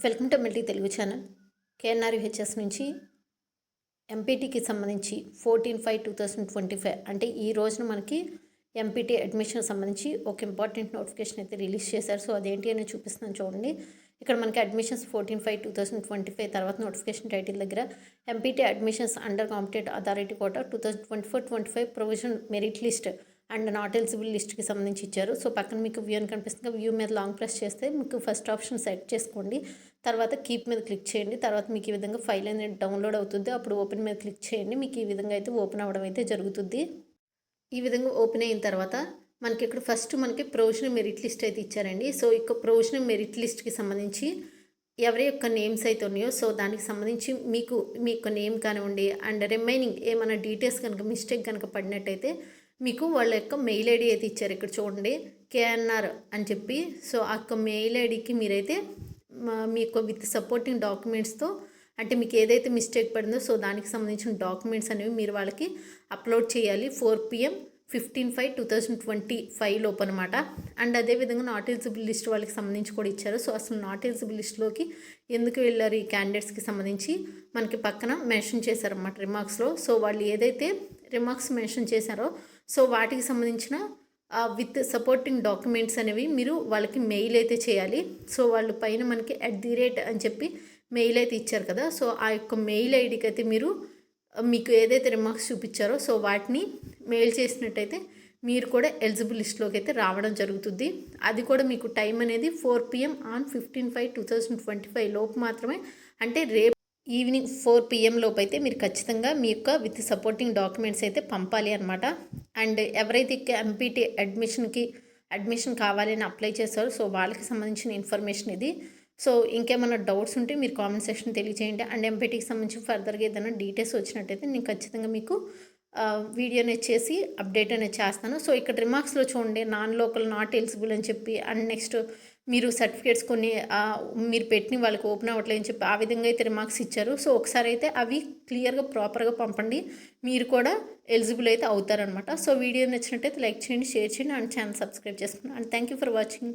Welcome to మిల్టీ Telugu channel. KNRUHS నుంచి ఎంపీటీకి సంబంధించి 14/5/2025 అంటే ఈ రోజున మనకి ఎంపీటీ అడ్మిషన్ సంబంధించి ఒక ఇంపార్టెంట్ నోటిఫికేషన్ అయితే రిలీజ్ చేశారు. సో అదేంటి అనేది చూపిస్తున్నాను చూడండి. ఇక్కడ మనకి అడ్మిషన్స్ 14/5/2025 తర్వాత నోటిఫికేషన్ టైటిల్ దగ్గర MPT admissions under competent authority quota 2024-25 provision merit list and not eligible లిస్ట్కి సంబంధించి ఇచ్చారు. సో పక్కన మీకు వ్యూ అని కనిపిస్తుంది. వ్యూ మీద లాంగ్ ప్రెస్ చేస్తే మీకు ఫస్ట్ ఆప్షన్ సెలెక్ట్ చేసుకోండి. తర్వాత కీప్ మీద క్లిక్ చేయండి. తర్వాత మీకు ఈ విధంగా ఫైల్ అనేది డౌన్లోడ్ అవుతుంది. అప్పుడు ఓపెన్ మీద క్లిక్ చేయండి. మీకు ఈ విధంగా అయితే ఓపెన్ అవ్వడం అయితే జరుగుతుంది. ఈ విధంగా ఓపెన్ అయిన తర్వాత మనకి ఇక్కడ ఫస్ట్ మనకి ప్రొవిజనల్ మెరిట్ లిస్ట్ అయితే ఇచ్చారండి. సో ఇక ప్రొవిజనల్ మెరిట్ లిస్ట్కి సంబంధించి ఎవరి యొక్క నేమ్స్ అయితే ఉన్నాయో సో దానికి సంబంధించి మీ యొక్క నేమ్ కానివ్వండి అండ్ రిమైనింగ్ ఏమైనా డీటెయిల్స్ కనుక మిస్టేక్ కనుక పడినట్టయితే మీకు వాళ్ళ యొక్క మెయిల్ ఐడి అయితే ఇచ్చారు. ఇక్కడ చూడండి కేఎన్ఆర్ అని చెప్పి. సో ఆ యొక్క మెయిల్ ఐడికి మీరైతే మీ యొక్క విత్ సపోర్టింగ్ డాక్యుమెంట్స్తో అంటే మీకు ఏదైతే మిస్టేక్ పడిందో సో దానికి సంబంధించిన డాక్యుమెంట్స్ అనేవి మీరు వాళ్ళకి అప్లోడ్ చేయాలి 4 PM 15/5/2025 లోపు అనమాట. అండ్ అదేవిధంగా నాట్ ఎలిజిబుల్ లిస్ట్ వాళ్ళకి సంబంధించి కూడా ఇచ్చారు. సో అసలు నాట్ ఎలిజిబుల్ లిస్ట్లోకి ఎందుకు వెళ్ళారు ఈ క్యాండిడేట్స్కి సంబంధించి మనకి పక్కన మెన్షన్ చేశారన్నమాట రిమార్క్స్లో. సో వాళ్ళు ఏదైతే రిమార్క్స్ మెన్షన్ చేశారో సో వాటికి సంబంధించిన విత్ సపోర్టింగ్ డాక్యుమెంట్స్ అనేవి మీరు వాళ్ళకి మెయిల్ అయితే చేయాలి. సో వాళ్ళు పైన మనకి @ అని చెప్పి మెయిల్ అయితే ఇచ్చారు కదా. సో ఆ యొక్క మెయిల్ ఐడికి అయితే మీరు మీకు ఏదైతే రిమార్క్స్ చూపించారో సో వాటిని మెయిల్ చేసినట్టయితే మీరు కూడా ఎలిజిబుల్ లిస్ట్లోకి అయితే రావడం జరుగుతుంది. అది కూడా మీకు టైం అనేది 4 PM on 15/5/2025 లోపు మాత్రమే. అంటే రేపు ఈవినింగ్ 4 PM లోపు అయితే మీరు ఖచ్చితంగా మీ యొక్క విత్ సపోర్టింగ్ డాక్యుమెంట్స్ అయితే పంపాలి అనమాట. అండ్ ఎవరైతే ఎంపీటీ అడ్మిషన్ కావాలి అని అప్లై చేస్తారో సో వాళ్ళకి సంబంధించిన ఇన్ఫర్మేషన్ ఇది. సో ఇంకేమైనా డౌట్స్ ఉంటే మీరు కామెంట్ సెక్షన్ తెలియజేయండి. అండ్ ఎంపీటీకి సంబంధించి ఫర్దర్గా ఏదైనా డీటెయిల్స్ వచ్చినట్టయితే నేను ఖచ్చితంగా మీకు వీడియో అనేది చేసి అప్డేట్ అనేది చేస్తాను. సో ఇక్కడ రిమార్క్స్లో చూడండి నాన్ లోకల్ నాట్ ఎలిజిబుల్ అని చెప్పి అండ్ నెక్స్ట్ మీరు సర్టిఫికేట్స్ కొన్ని మీరు పెట్టిన వాళ్ళకి ఓపెన్ అవ్వట్లేదని చెప్పి ఆ విధంగా అయితే రిమార్క్స్ ఇచ్చారు. సో ఒకసారి అయితే అవి క్లియర్గా ప్రాపర్గా పంపండి. మీరు కూడా ఎలిజిబుల్ అయితే అవుతారనమాట. సో వీడియో నచ్చినట్టయితే లైక్ చేయండి, షేర్ చేయండి అండ్ ఛానల్ సబ్స్క్రైబ్ చేసుకోండి. And thank you for watching.